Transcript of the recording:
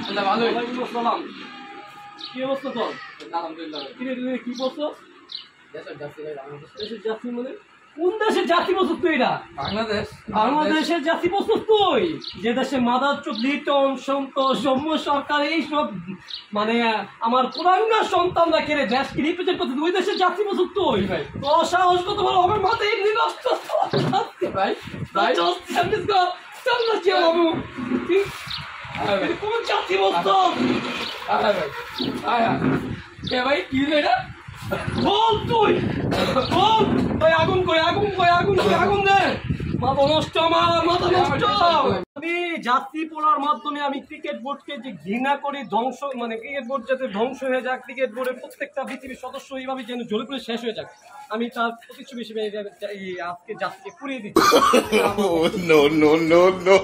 আল্লাহ ভালোই। ওয়ালাইকুম আসসালাম। কি অবস্থা তোর? আলহামদুলিল্লাহ। কি বলছো? দেশের জাতি ভাই বাংলাদেশ। দেশের জাতি মানে কোন দেশের জাতি বলছো তুই? এটা বাংলাদেশ। বাংলাদেশের জাতি বলছো তুই? যে দেশে মাদার চোদ লিটন সন্তোষ জম্মু সরকার এইসব মানে আমার পুরাঙ্গা সন্তানরা কেড়ে দেশকে রিপ্রেজেন্ট করতে ওই দেশের জাতি বলছো তুই? ভাই তোর সাহস কত বড় হবে? মাথায় এমনি নষ্ট ভাই ভাই কোন জাতি বলছো? ভাই কে ভাই কি এটা বল তুই বল ভাই। আগুন কই আগুন কই আগুন কই আগুন দে। মাথা নষ্ট আমার মাথা নষ্ট। আমি জাতি পোড়ার মাধ্যমে আমি ক্রিকেট বোর্ডকে যে ঘৃণা করি, ধ্বংস মানে ক্রিকেট বোর্ড যাতে ধ্বংস হয়ে যাক, ক্রিকেট বোর্ডের প্রত্যেকটা পৃথিবীর সদস্য এইভাবে যেন জ্বলে পুড়ে শেষ হয়ে যাক, আমি তার প্রতিচ্ছবি হিসেবে আজকে জাতিকে পুড়িয়ে দিচ্ছি। no, no, no, no.